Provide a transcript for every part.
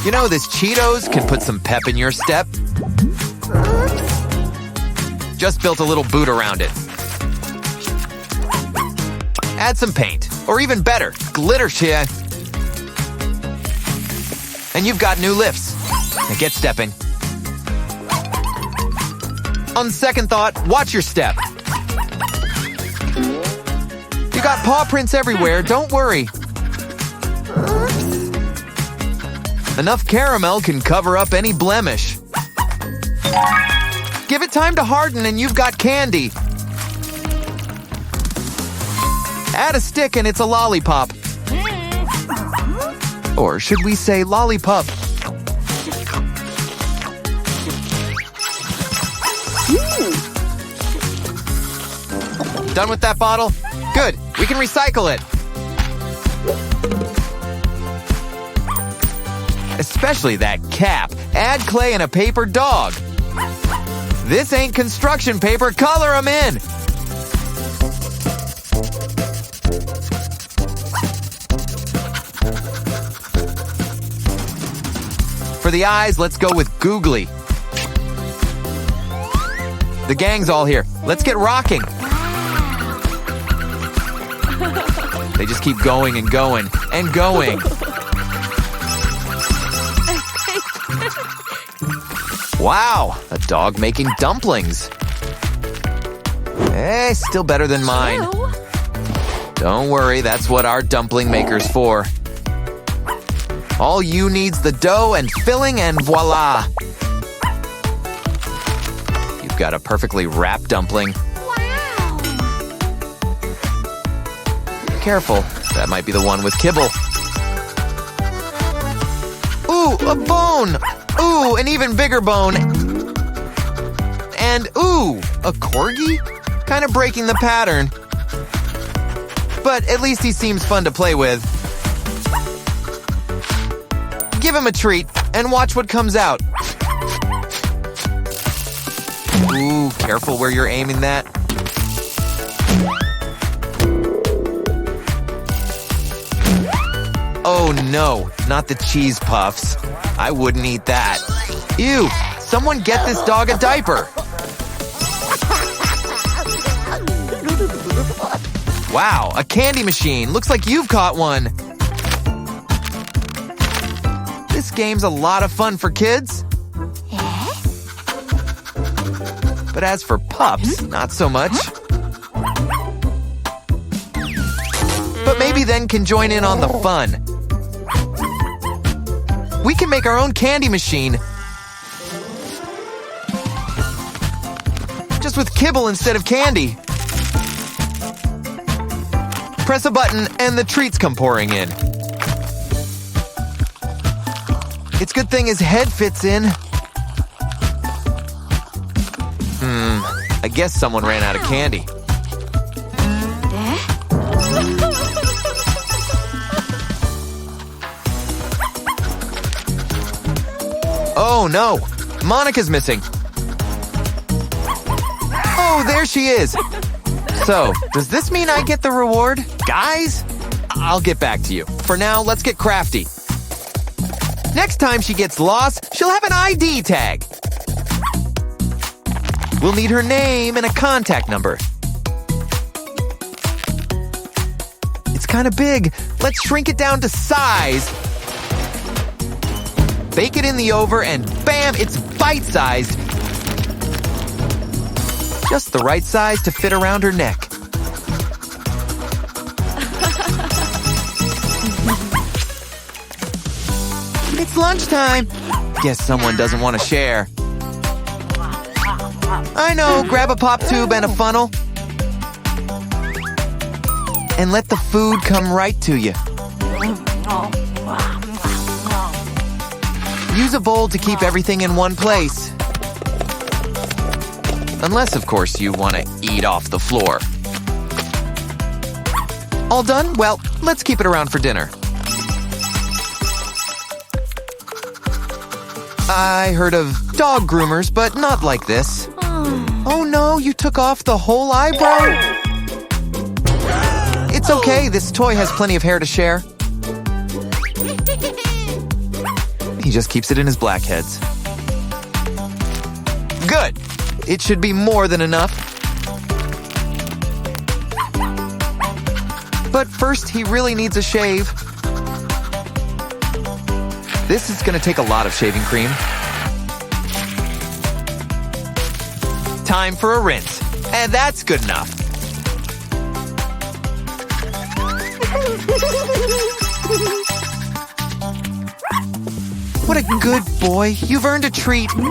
You know, this Cheetos can put some pep in your step. Just built a little boot around it. Add some paint, or even better, glitter shit. And you've got new lifts. Now get stepping. On second thought, watch your step. You got paw prints everywhere, don't worry. Enough caramel can cover up any blemish. Give it time to harden and you've got candy. Add a stick and it's a lollipop. Or should we say lollipop? Done with that bottle? Good, we can recycle it. Especially that cap. Add clay and a paper dog. This ain't construction paper, color 'em in. For the eyes, let's go with googly. The gang's all here. Let's get rocking. They just keep going and going and going. Wow, a dog making dumplings. Eh, still better than mine. Don't worry, that's what our dumpling maker's for. All you need's the dough and filling and voila! You've got a perfectly wrapped dumpling. Wow! Careful, that might be the one with kibble. Ooh, a bone! Ooh, an even bigger bone. And ooh, a corgi? Kind of breaking the pattern. But at least he seems fun to play with. Give him a treat and watch what comes out. Ooh, careful where you're aiming that. Oh no, not the cheese puffs. I wouldn't eat that. Ew, someone get this dog a diaper. Wow, a candy machine. Looks like you've caught one. This game's a lot of fun for kids. But as for pups, not so much. But maybe then can join in on the fun. We can make our own candy machine. Just with kibble instead of candy. Press a button and the treats come pouring in. It's good thing his head fits in. I guess someone ran out of candy. Oh no, Monica's missing. Oh, there she is. So, does this mean I get the reward? Guys, I'll get back to you. For now, let's get crafty. Next time she gets lost, she'll have an ID tag. We'll need her name and a contact number. It's kind of big. Let's shrink it down to size. Bake it in the oven and bam, it's bite-sized. Just the right size to fit around her neck. It's lunchtime. Guess someone doesn't want to share. I know, grab a pop tube and a funnel. And let the food come right to you. Use a bowl to keep everything in one place. Unless, of course, you want to eat off the floor. All done? Well, let's keep it around for dinner. I heard of dog groomers, but not like this. Oh no, you took off the whole eyebrow? It's okay, this toy has plenty of hair to share. He just keeps it in his blackheads. Good! It should be more than enough. But first, he really needs a shave. This is gonna take a lot of shaving cream. Time for a rinse. And that's good enough. What a good boy. You've earned a treat. Ooh,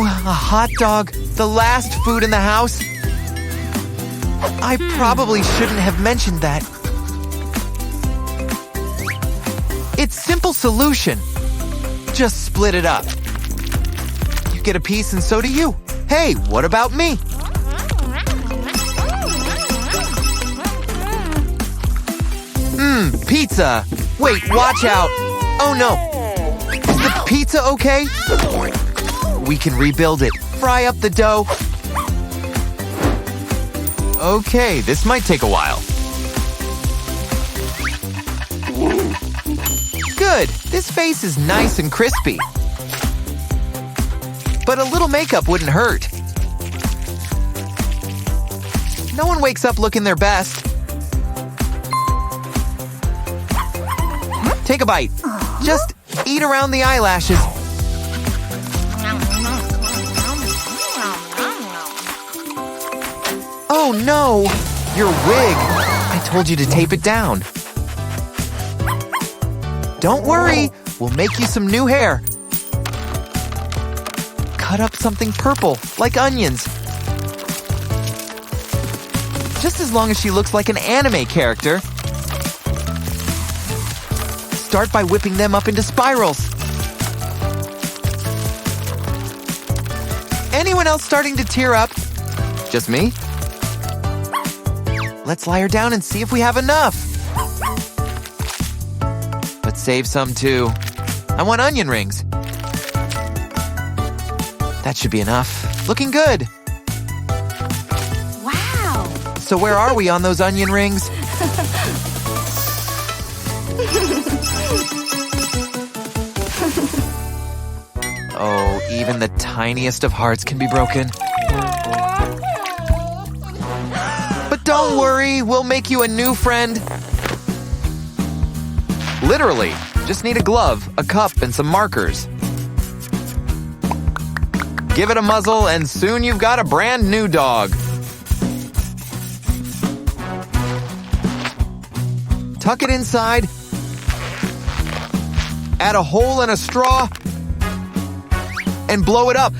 a hot dog. The last food in the house. I probably shouldn't have mentioned that. It's simple solution. Just split it up. You get a piece and so do you. Hey, what about me? Pizza. Wait, watch out. Oh no. Is the pizza okay? We can rebuild it. Fry up the dough. Okay, this might take a while. Good. This face is nice and crispy. But a little makeup wouldn't hurt. No one wakes up looking their best. Take a bite. Just eat around the eyelashes. Oh no! Your wig! I told you to tape it down. Don't worry, we'll make you some new hair. Cut up something purple, like onions. Just as long as she looks like an anime character. Start by whipping them up into spirals. Anyone else starting to tear up? Just me? Let's lie her down and see if we have enough. But save some too. I want onion rings. That should be enough. Looking good. Wow. So where are we on those onion rings? Oh, even the tiniest of hearts can be broken. But don't worry, we'll make you a new friend. Literally, just need a glove, a cup, and some markers. Give it a muzzle, and soon you've got a brand new dog. Tuck it inside. Add a hole and a straw. And blow it up.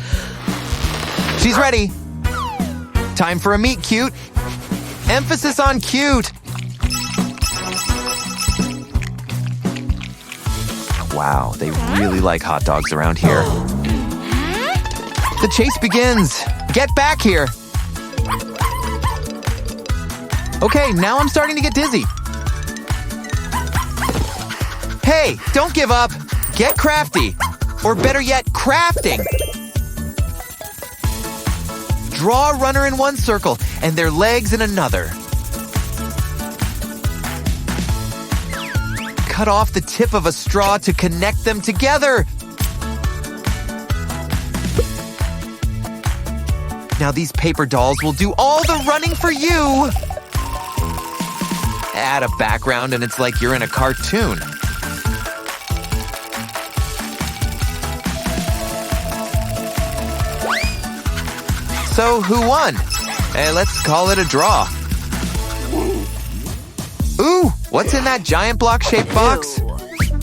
She's ready. Time for a meet cute. Emphasis on cute. Wow, they really like hot dogs around here. The chase begins. Get back here. Okay, now I'm starting to get dizzy. Hey, don't give up. Get crafty. Or better yet, crafting. Draw a runner in one circle and their legs in another. Cut off the tip of a straw to connect them together. Now these paper dolls will do all the running for you. Add a background and it's like you're in a cartoon. So who won? Let's call it a draw. Ooh, what's in that giant block-shaped box?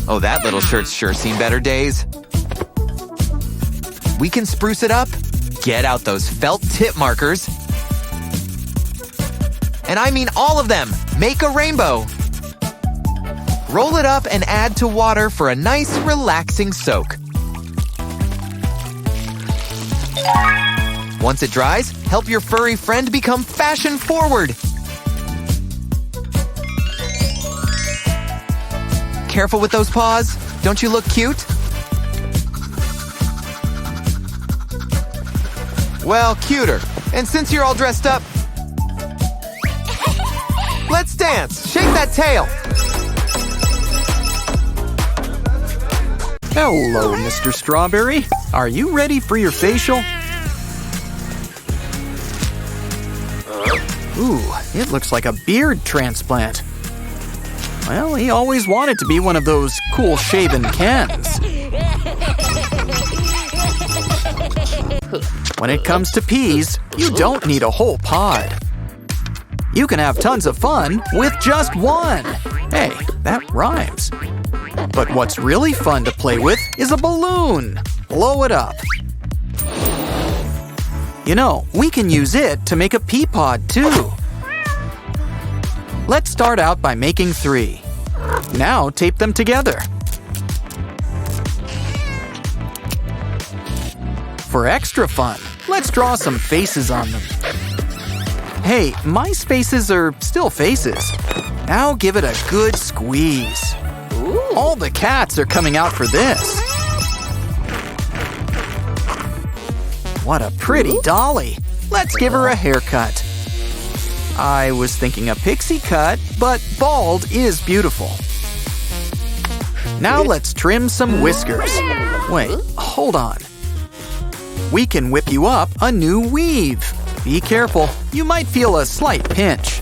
Oh, that little shirt's sure seen better days. We can spruce it up. Get out those felt tip markers. And I mean all of them. Make a rainbow. Roll it up and add to water for a nice, relaxing soak. Once it dries, help your furry friend become fashion-forward. Careful with those paws. Don't you look cute? Well, cuter. And since you're all dressed up, let's dance. Shake that tail. Hello, Mr. Strawberry. Are you ready for your facial? Ooh, it looks like a beard transplant. Well, he always wanted to be one of those cool shaven Kens. When it comes to peas, you don't need a whole pod. You can have tons of fun with just one. Hey, that rhymes. But what's really fun to play with is a balloon. Blow it up. You know, we can use it to make a pea pod too. Let's start out by making 3. Now tape them together. For extra fun, let's draw some faces on them. Hey, my faces are still faces. Now give it a good squeeze. All the cats are coming out for this. What a pretty dolly. Let's give her a haircut. I was thinking a pixie cut, but bald is beautiful. Now let's trim some whiskers. Wait, hold on. We can whip you up a new weave. Be careful, you might feel a slight pinch.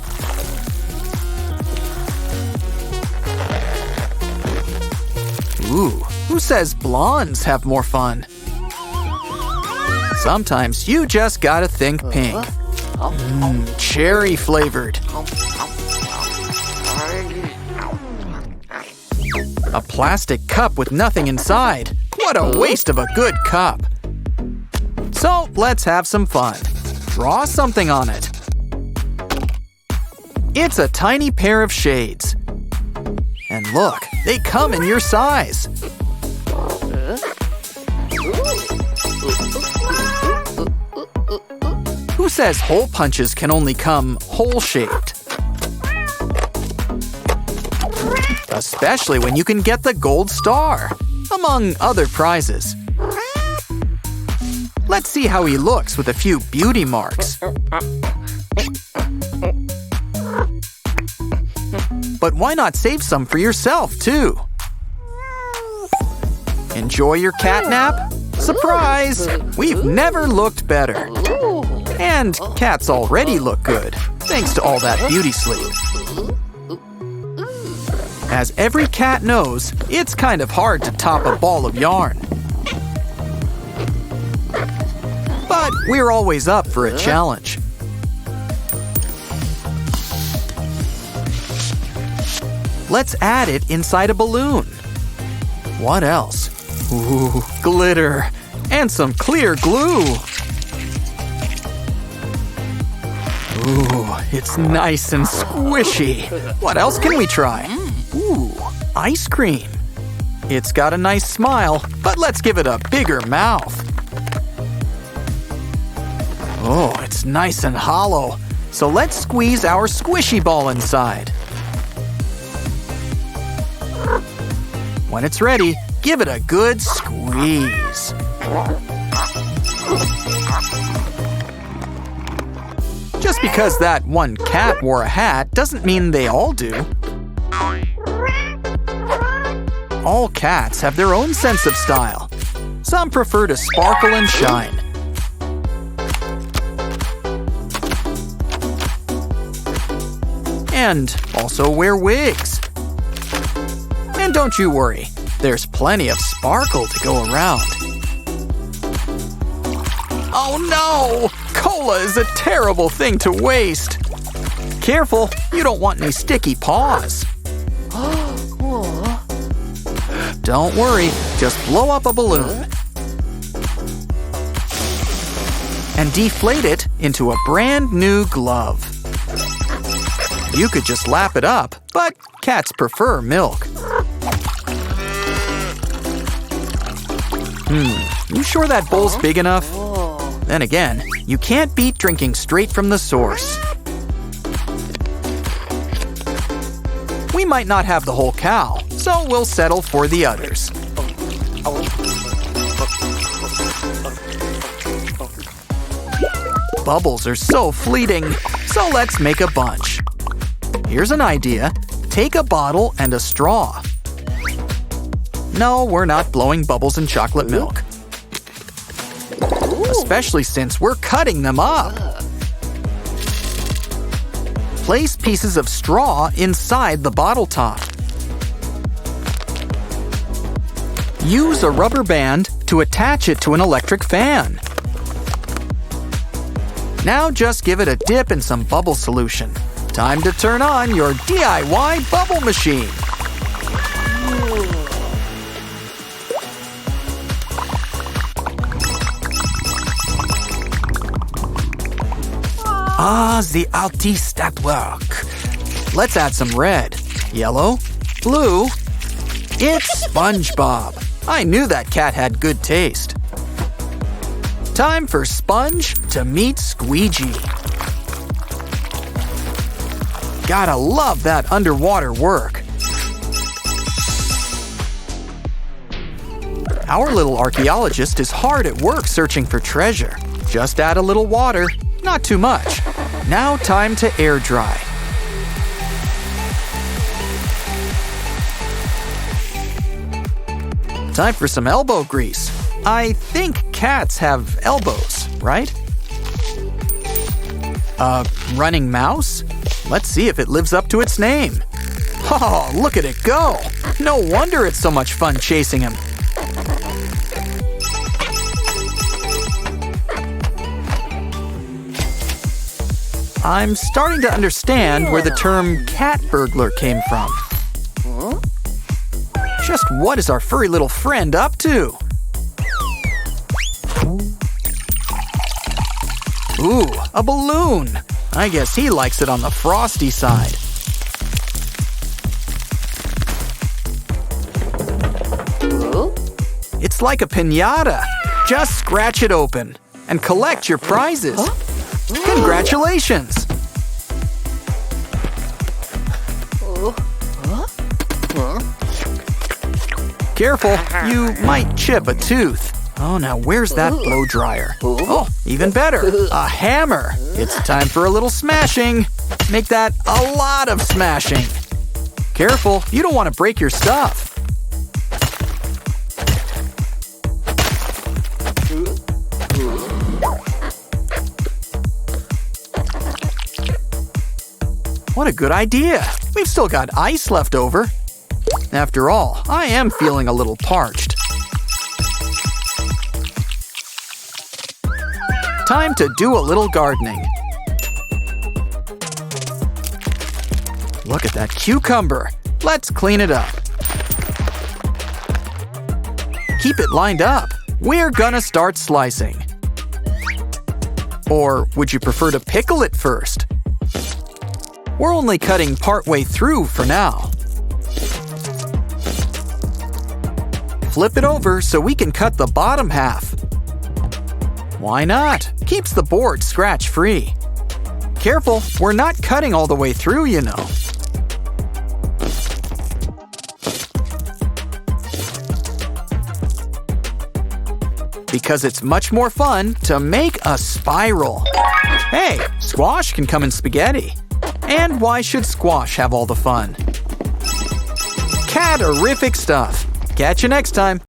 Ooh, who says blondes have more fun? Sometimes you just gotta think pink. Cherry flavored. A plastic cup with nothing inside. What a waste of a good cup. So let's have some fun. Draw something on it. It's a tiny pair of shades. And look, they come in your size. Who says hole punches can only come hole-shaped? Especially when you can get the gold star, among other prizes. Let's see how he looks with a few beauty marks. But why not save some for yourself, too? Enjoy your cat nap? Surprise! We've never looked better. And cats already look good, thanks to all that beauty sleep. As every cat knows, it's kind of hard to top a ball of yarn. But we're always up for a challenge. Let's add it inside a balloon. What else? Ooh, glitter. And some clear glue. Ooh, it's nice and squishy. What else can we try? Ooh, ice cream. It's got a nice smile, but let's give it a bigger mouth. Oh, it's nice and hollow. So let's squeeze our squishy ball inside. When it's ready, give it a good squeeze. Just because that one cat wore a hat doesn't mean they all do. All cats have their own sense of style. Some prefer to sparkle and shine. And also wear wigs. And don't you worry, there's plenty of sparkle to go around. Oh no! Cola is a terrible thing to waste. Careful, you don't want any sticky paws. Don't worry, just blow up a balloon. And deflate it into a brand new glove. You could just lap it up, but cats prefer milk. You sure that bowl's big enough? Then again, you can't beat drinking straight from the source. We might not have the whole cow, so we'll settle for the others. Bubbles are so fleeting, so let's make a bunch. Here's an idea. Take a bottle and a straw. No, we're not blowing bubbles in chocolate milk. Especially since we're cutting them up. Place pieces of straw inside the bottle top. Use a rubber band to attach it to an electric fan. Now just give it a dip in some bubble solution. Time to turn on your DIY bubble machine. Ah, the artiste at work. Let's add some red, yellow, blue. It's SpongeBob. I knew that cat had good taste. Time for Sponge to meet Squeegee. Gotta love that underwater work. Our little archaeologist is hard at work searching for treasure. Just add a little water, not too much. Now time to air dry. Time for some elbow grease. I think cats have elbows, right? A running mouse? Let's see if it lives up to its name. Oh, look at it go! No wonder it's so much fun chasing him. I'm starting to understand where the term cat burglar came from. Just what is our furry little friend up to? Ooh, a balloon. I guess he likes it on the frosty side. It's like a piñata. Just scratch it open and collect your prizes. Congratulations! Careful, you might chip a tooth. Oh, now where's that blow dryer? Oh, even better, a hammer. It's time for a little smashing. Make that a lot of smashing. Careful, you don't want to break your stuff. What a good idea. We've still got ice left over. After all, I am feeling a little parched. Time to do a little gardening. Look at that cucumber. Let's clean it up. Keep it lined up. We're gonna start slicing. Or would you prefer to pickle it first? We're only cutting partway through for now. Flip it over so we can cut the bottom half. Why not? Keeps the board scratch-free. Careful, we're not cutting all the way through, you know. Because it's much more fun to make a spiral. Hey, squash can come in spaghetti. And why should squash have all the fun? Cat-orific stuff. Catch you next time.